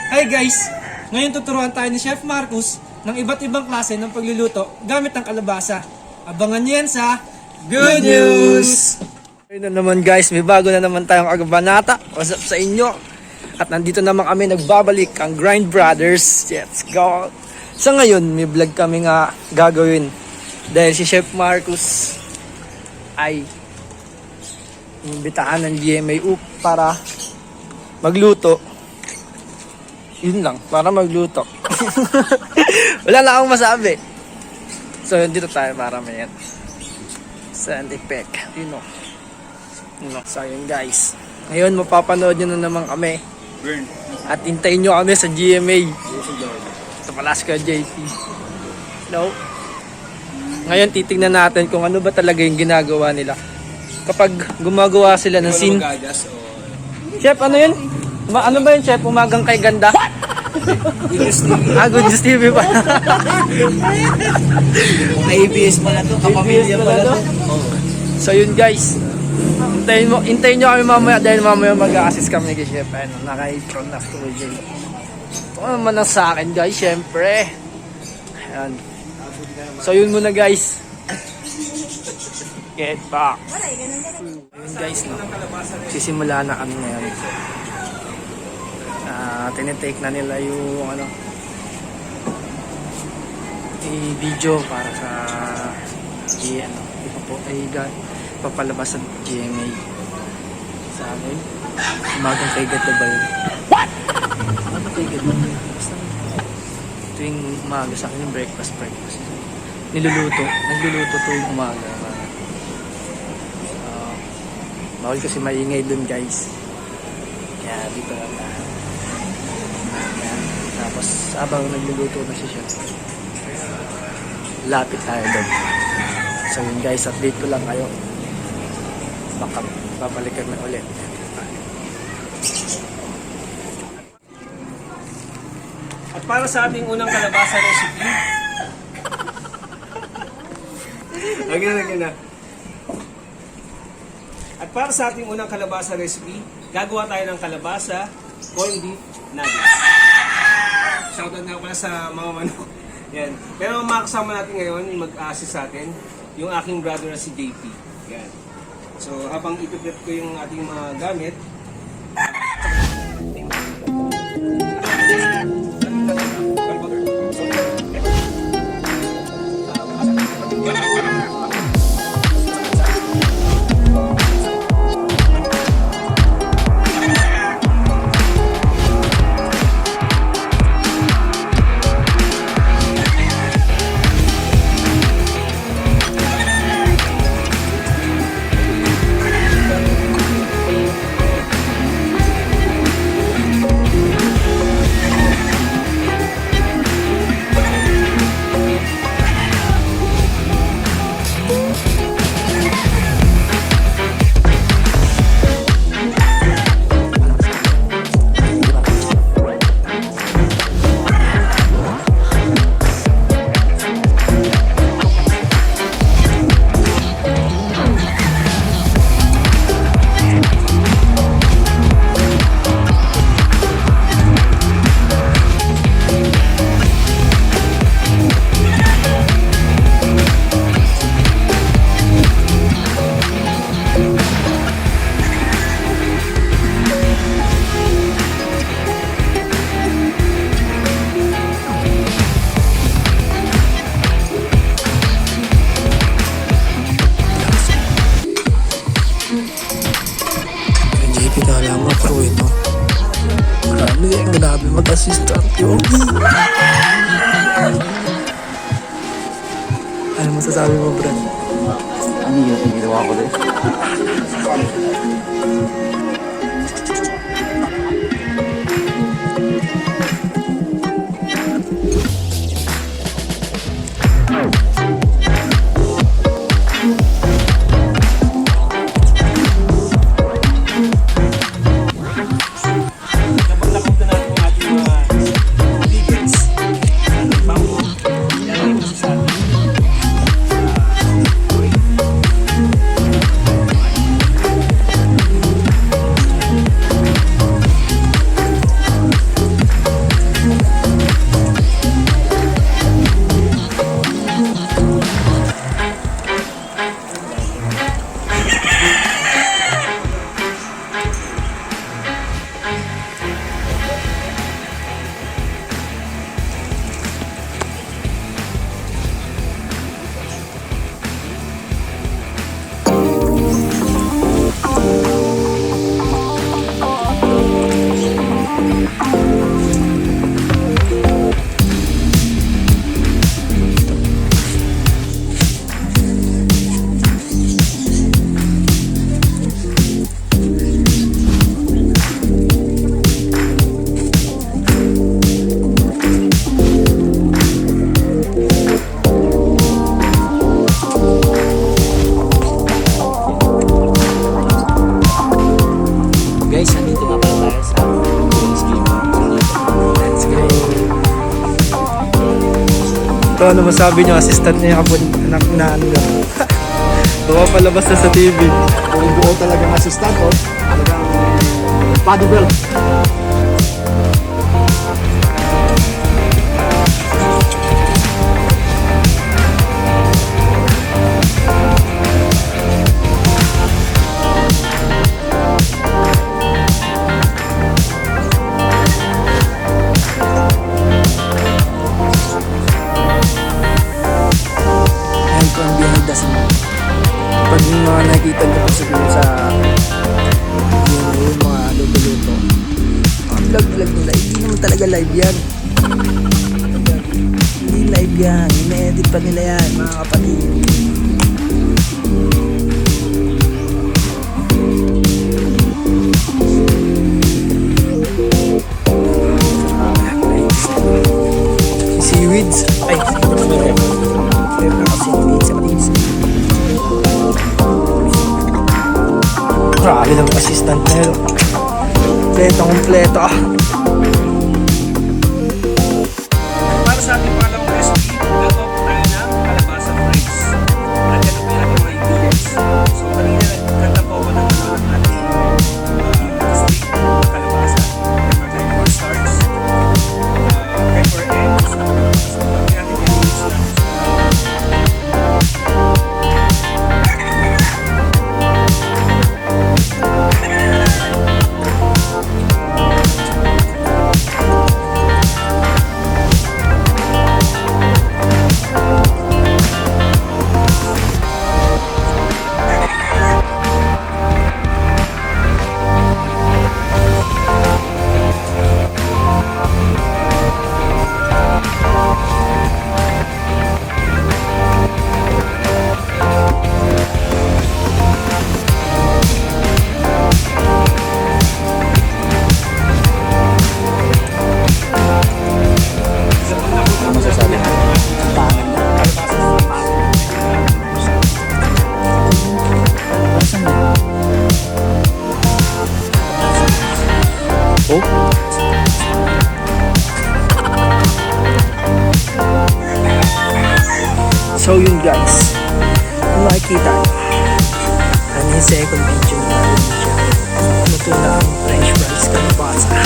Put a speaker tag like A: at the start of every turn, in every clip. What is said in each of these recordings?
A: Hi guys! Ngayon tuturuan tayo ni Chef Marcus ng iba't ibang klase ng pagluluto gamit ang kalabasa. Abangan niyo yan sa Good News! Ayun na naman guys, may bago na naman tayong agabanata. What's up sa inyo? At nandito naman kami nagbabalik ang Grind Brothers. Let's go! Sa ngayon, may vlog kami nga gagawin. Dahil si Chef Marcus ay imbitahan ng GMA para magluto. Yun lang, para magluto. Wala na akong masabi. So, dito tayo para mayan. Sound effect. You know. So, yun guys. Ngayon, mapapanood nyo na naman kami. At hintayin nyo kami sa GMA. Sa Palasca JP. No? Ngayon, titignan natin kung ano ba talaga yung ginagawa nila. Kapag gumagawa sila ng scene. Chef, ano yun? Ano ba yun, Chef? Umagang kay ganda? Good News TV. Good News TV pa.
B: ABS pala to, kapamilya pala to.
A: So yun guys. Hintayin nyo kami mamaya dahil mamaya mag-a-assist kami kay Chef. Ano, naka-intron na school dyan. Ito naman ang sa akin guys, syempre. Ayan. So yun muna guys. Get back. Yun guys, no? Sisimula na kami ngayon. Tinitake na nila yung i-video para sa papalabas sa GMA sa amin. Umagang kay Gat ba yun? What? Ano kay Gat ba yun? Tuwing umaga sa akin yung breakfast. Nagluluto tuwing umaga. Bawal kasi maingay dun guys. Kaya dito lang na. Tapos habang nagluluto na siya, lapit tayo doon. So yun guys, update ko lang kayo. Baka babalikan na ulit.
B: At para sa ating unang kalabasa recipe. Again. At para sa ating unang kalabasa recipe, gagawa tayo ng kalabasa corned beef nuggets. Shoutout nga pala sa mga manok. Yan. Pero makakasama natin ngayon, mag-assist sa atin, yung aking brother na si JP. Yan. So, habang ipiprep ko yung ating mga gamit,
A: grabe mag-assistant yun. Ano masasabi mo, Brad?
B: ano yung ginawa ko din?
A: tayo sa let's go. Ito, ano masabi nyo? Assistant niya yung anak na ano lang. Palabas na sa TV.
C: Kung buo talagang assistant, oh. Talagang bodybuild.
A: Ayan po ang behind the scene. Pag yung mga nakikita nyo po siguro sa yung mga luto-luto, mga vlog-vlog nila, hindi naman talaga live yan. Hindi live yan, ina-edit pa nila yan mga kapatid. Seaweeds, ay, seaweeds. Grabe lang assistant na yun. Kompleto.
B: Para sa ating pangalawang recipe, gagawa po tayo ng kalabasa fries. At yan po yung ating mga ingredients. So kanina nagkanta po ako ng ating steak na kalabasa. Pepper tayo cornstarch, pepper eggs. So pag natin yung mix natin.
A: So yun guys, kung makikita nyo, ano yung second video na natin siya. Luto na ang french fries kalabasa.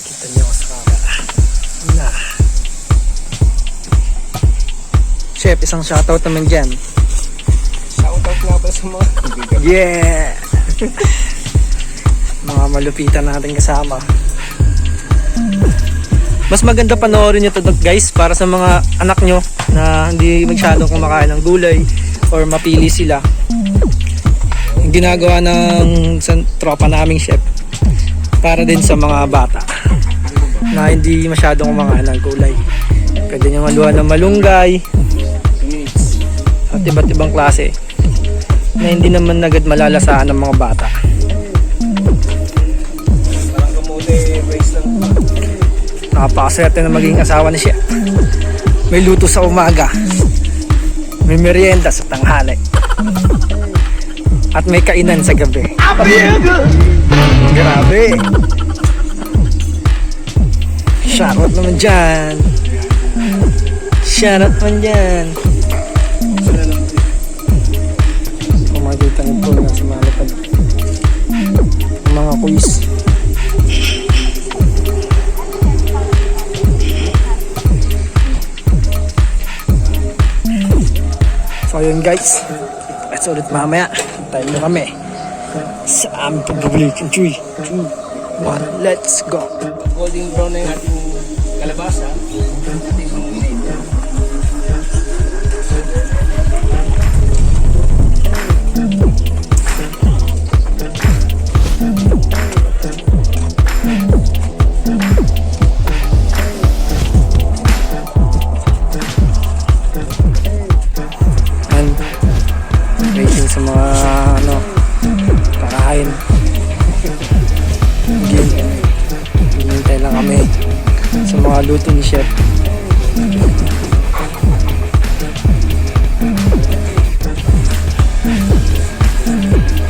A: Kita nyo ako sa camera. Na. Chef, isang shoutout naman dyan.
B: Shoutout nga pala sa mga kaibigan.
A: Yeah! Mga malupitan natin kasama. Mas maganda panoorin nyo to guys para sa mga anak nyo na hindi masyadong kumakain ng gulay or mapili sila. Yung ginagawa ng tropa naming chef para din sa mga bata na hindi masyadong kumakain ng gulay. Pwede nyo maluhan ng malunggay at iba't ibang klase na hindi naman agad malalasaan ng mga bata.
B: Parang kamote rice lang.
A: Napakaswerte na maging asawa ni chef. May luto sa umaga, may merienda sa tanghali, at may kainan sa gabi. Grabe! Shoutout naman dyan. Shoutout naman dyan. Kung makikita niyo po nga sa mga lapad, mga quiz. So yun guys, let's ulit mamaya. Tayo na kami sa aming pagbabalik in 3, 2, 1, let's go.
B: Golden brown na yung ating kalabasa. Ating pangulit.
A: Rating sa mga ano kakain. Hinintay lang kami sa mga luto ni chef.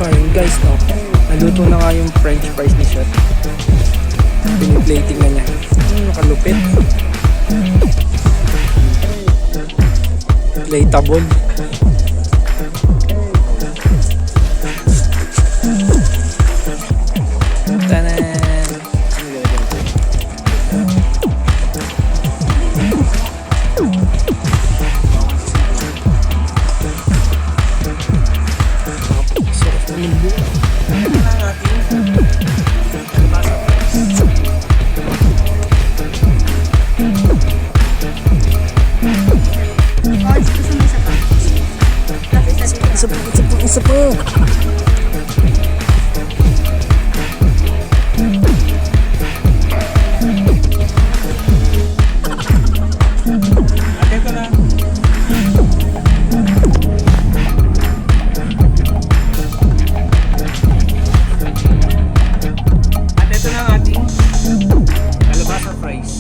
A: Ayun guys, no, naluto na nga nga yung french fries ni Chef. Piniplating na niya. Nakalupit. Plateable. Tanan! Sarap na limbo. Isa pa.
B: Ito na. At ito na ang ating kalabasa fries.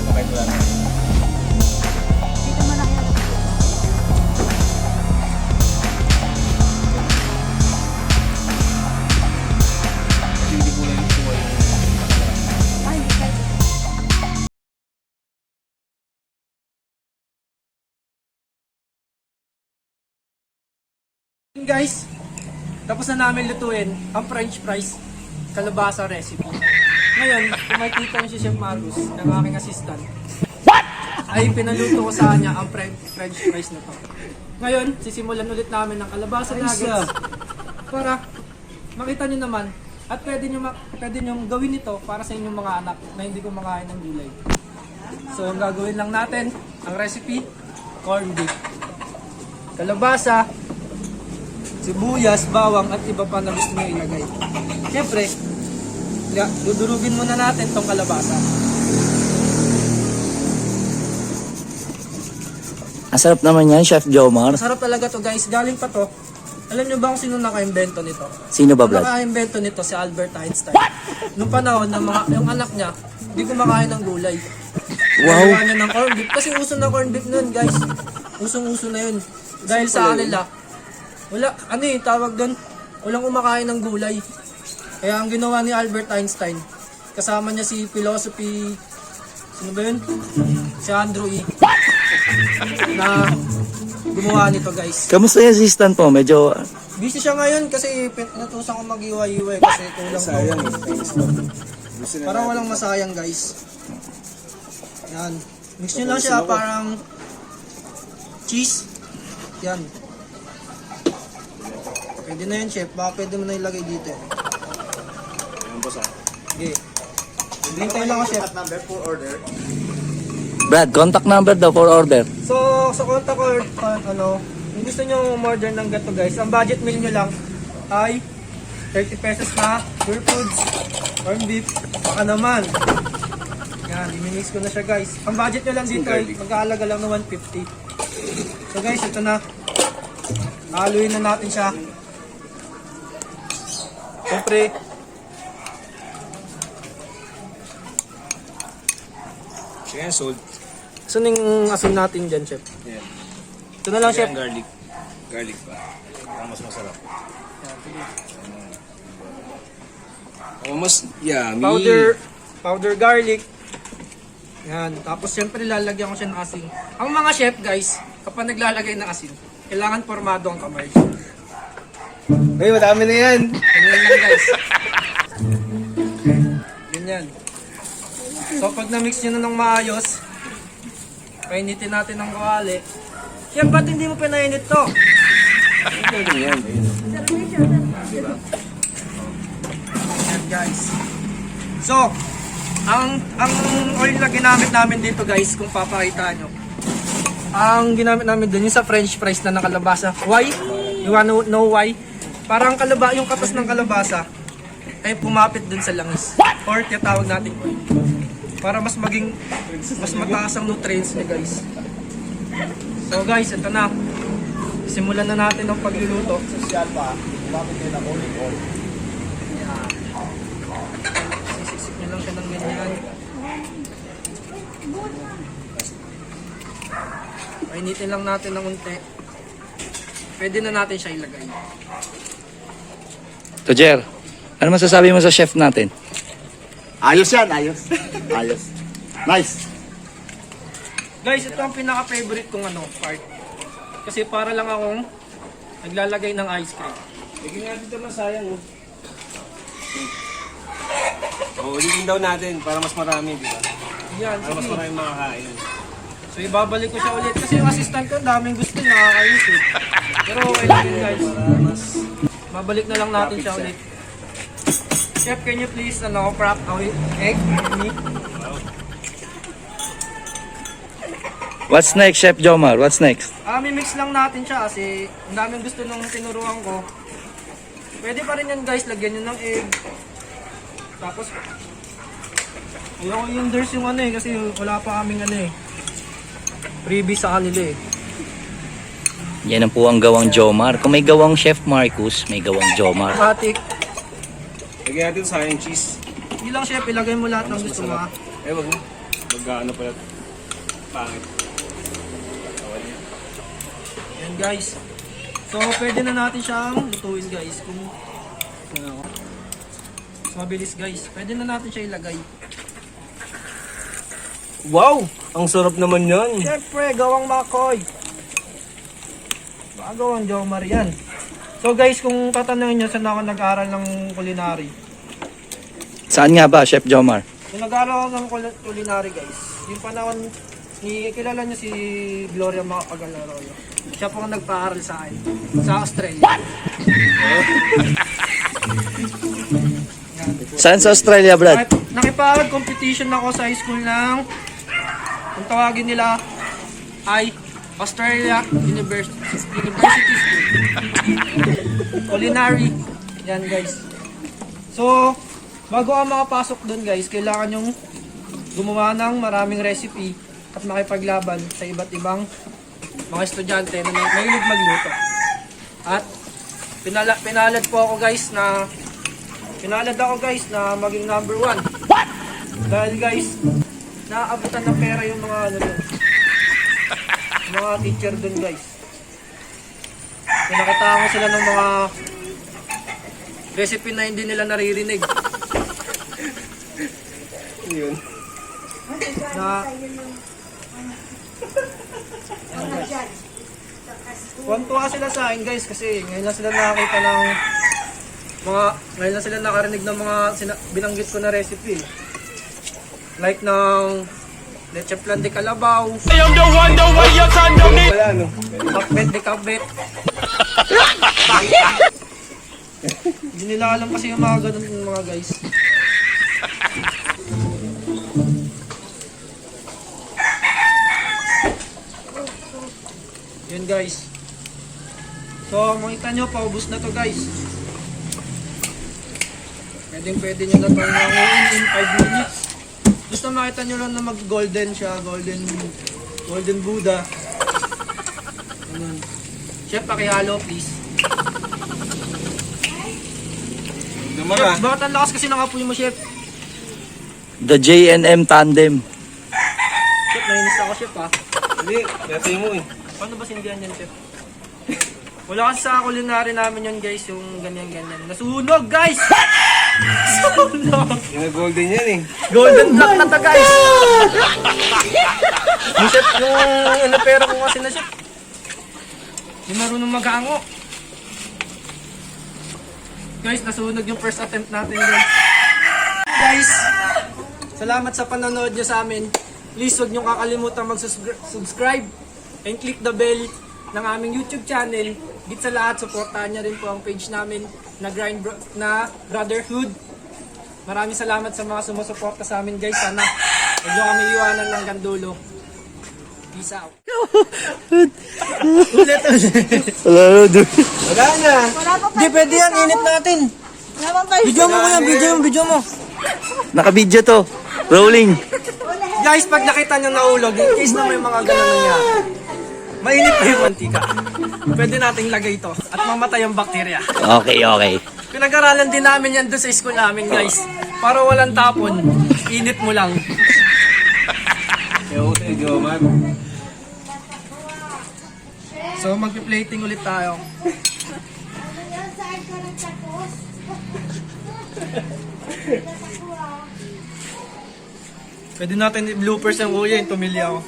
B: Okay, wala na. Hindi ko lang yung kuha yung
A: Guys, tapos na namin lutuin ang french fries kalabasa recipe. Ngayon, kung makikita niyo si Chef Magus, ng aking assistant, ay pinaluto ko sa kanya ang french fries na to. Ngayon, sisimulan ulit namin ng kalabasa nuggets para makita niyo naman at pwede niyo gawin ito para sa inyong mga anak na hindi kumakain ng gulay. So, ang gagawin lang natin, ang recipe, corned beef. Kalabasa, sibuyas, bawang at iba pa na gusto nyo ilagay. Siyempre, dudurugin muna natin tong kalabasa.
D: Ang sarap naman yan, Chef Jomar.
A: Masarap talaga to guys. Galing pa to. Alam nyo ba kung sino naka-invento nito?
D: Sino ba, Brad?
A: Naka-invento nito si Albert Einstein. Noong panahon na yung anak niya, hindi kumakain ng gulay.
D: Wow.
A: Nagawa niya ng corned beef. Kasi uso na corned beef nun guys. Usong-uso na yun. Dahil sa kanila, wala, ano eh, tawag doon, walang kumakain ng gulay. Kaya ang ginawa ni Albert Einstein, kasama niya si philosophy, sino ba yun? Si Andrew E. Na gumawa nito guys.
D: Kamusta yung assistant po? Medyo...
A: Busy siya ngayon kasi pinatusan ko mag-iwa-iwa kasi kulang
C: Sayang
A: to.
C: eh.
A: Parang walang masayang guys. Yan. Mix nyo lang siya parang cheese. Yan. Pwede na yun, chef. Baka pwede mo na ilagay dito.
C: Ayan boss ah.
A: Okay. Hintay lang ako, chef.
C: Number for order.
D: Brad, contact number daw for order.
A: So, sa contact or kung gusto nyo umorder ng gato guys, ang budget meal nyo lang ay 30 pesos na pure foods, corned beef, baka naman. Yan, i-mix ko na siya guys. Ang budget nyo lang dito ay mag-aalaga lang ng 150. So guys, ito na. Haluin na natin siya. Siyempre,
B: Ayan, salt.
A: saan yung asin natin dyan, chef?
B: Ayan.
A: Ito na lang, chef.
B: Ayan, garlic. Garlic pa. Ang mas masarap. Oh, mas yummy.
A: Powder garlic. Yan. Tapos siyempre lalagyan ko siya ng asin. Ang mga chef guys, kapag naglalagay ng asin, kailangan formado ang kamay.
B: Ay, madami na yan.
A: Ganyan lang guys. Ganyan. So pag na-mix nyo na ng maayos, painitin natin ng kawali. Chef, ba't hindi mo pinainit to?
B: Yan.
A: Yan guys. So, ang oil na ginamit namin dito guys, kung papakita nyo, ang ginamit namin dun yung sa french fries na nakalabasa. Why? You wanna know why? Parang yung katas ng kalabasa ay pumapit dun sa langis. Or tinatawag natin oil. Para mas mataas ang nutrients niya guys. So guys, ito na. Simulan na natin ang pagluluto.
C: Social pa. Bakit kayo na olive oil?
A: Sisisip nyo lang siya ng ganyan. Painitin lang natin ng unti. Pwede na natin siya ilagay.
D: So, Jer, ano masasabi mo sa chef natin?
C: Ayos yan, ayos. Ayos. Nice.
A: Guys, ito ang pinaka-favorite kong part. Kasi para lang akong naglalagay ng ice cream.
B: Lagyan nga dito na sayang. Ulitin daw natin para mas marami, di ba?
A: Yan,
B: Para mas
A: sige.
B: marami makakain.
A: So ibabalik ko siya ulit. Kasi yung assistant ko, daming gusto nakakayos eh. Pero okay lang yun guys.
B: Mas
A: Babalik na lang natin siya ulit. Chef, can you please crack away egg with me?
D: What's next, Chef Jomar? What's next?
A: Mimix lang natin siya kasi ang daming gusto nung tinuruan ko. Pwede pa rin yan guys, lagyan nyo ng egg. Tapos, ayoko yung endorse yung kasi wala pa kaming freebie sa kanila eh.
D: Yan ang po ang gawang Jomar. Kung may gawang Chef Marcus, may gawang Jomar.
A: Matik.
B: lagyan natin sayang cheese.
A: Hindi lang chef, ilagay mo lahat ng gusto mo ha.
B: Wag mo. Mag-ano pala. Pangit.
A: Yan guys. So pwede na natin siyang lutuin guys. Kung mas mabilis guys. Pwede na natin siya ilagay.
B: Wow! Ang sarap naman yan.
A: Siyempre, gawang Makoy. Baka gawang Jomar yan. So guys, kung tatanungin nyo saan ako nag-aral ng culinary.
D: Saan nga ba, Chef Jomar?
A: Yung nag-aral ako ng culinary guys. Yung panahon, kilala nyo si Gloria Macapagal-Arroyo. Siya po ang nagpa-aral sa akin. Sa Australia. What?
D: Saan sa Australia, Brad?
A: Nakipag-competition ako sa high school ng, kung tawagin nila, ay Australia University School. Culinary. Yan guys. So, bago ka makapasok doon guys, kailangan yung gumawa ng maraming recipe at makipaglaban sa iba't ibang mga estudyante na mahilig magluto. At pinalad ako guys na maging number 1. What? Dahil guys, naaabutan ng pera yung mga mga teacher dun guys. Pinakitaan ko sila ng mga recipe na hindi nila naririnig.
B: Yun.
A: Na Tuwan-tuwa sila sa akin guys kasi ngayon lang sila nakakita ng ngayon lang sila nakarinig ng mga binanggit ko na recipe. Like ng leche flan de kalabaw,
B: Wala, no?
A: bakbet de kabet. Hindi nila alam kasi yung mga ganun mga guys. Yun guys. So makita nyo, paubos na to guys. Pwede nyo na itong nanguin in 5 minutes. Gusto makita nyo lang na mag golden siya, golden Buddha. Ganun. Chef, pakihalo please.
B: Naman
A: Chef, bakit ang lakas kasi ng apoy mo chef?
D: The J&M Tandem.
A: Chef, nainis ako chef ha.
B: Hindi, natin mo eh.
A: Paano ba sindihan yan chef? Wala kasi sa culinary namin yun guys, yung ganyan-ganyan. Nasunog guys! Nasunog!
B: Yung golden yan eh.
A: Golden black na to guys! Yung chef, yung pera ko kasi na chef. Yung marunong mag-aango. Guys, nasunog yung first attempt natin guys. Guys, salamat sa panonood nyo sa amin. Please huwag nyo kakalimutan mag-subscribe and click the bell ng aming YouTube channel. Higit sa lahat, supportahan nyo rin po ang page namin na Brotherhood. Maraming salamat sa mga sumusuporta sa amin guys. Sana huwag nyo kami iwanan ng gandulo. Peace out. Ulit.
B: Wala na.
A: Di pwede yan, init natin. Video mo kuya, video mo.
D: Naka-video to. Rolling.
A: Guys, pag nakita nyo naulog, in case na may mga ganun nangyari, mainit pa yung mantika. Pwede nating lagay ito at mamatay ang bakterya.
D: Okay, okay.
A: Pinag-aralan din namin yan doon sa school namin guys. Para walang tapon, init mo lang.
B: Yo, Jomar.
A: So magpi-plating ulit tayo.
E: Saan ka nagtapos?
A: Pwede natin i-bloopers yung kuya, yung tumilya ako.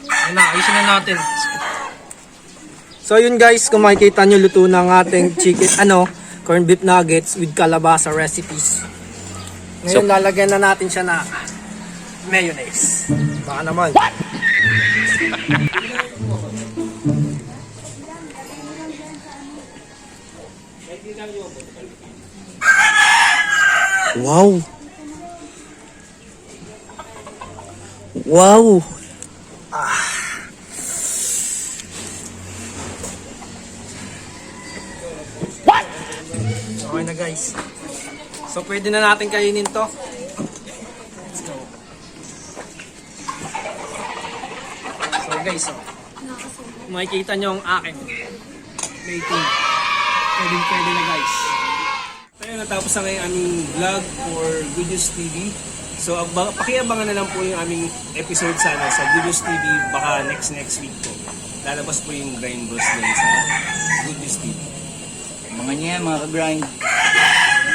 A: Ayun na, ayusin na natin. So yun guys, kung makikita nyo, luto na ang ating chicken, corned beef nuggets with kalabasa recipes. Ngayon lalagyan na natin siya na mayonnaise. Baka naman. Wow! Wow! Okay na guys. So pwede na natin kainin to. Let's go. So guys, makikita nyo ang akin plating. Pwede na guys.
B: Tayo natapos na ngayon aming vlog for Good News TV. So pakiabangan na lang po yung aming episode sana sa Good News TV. Baka next week po. Lalabas po yung Grind Bros din sa Good News TV.
D: Mga niya, mga ka-grind.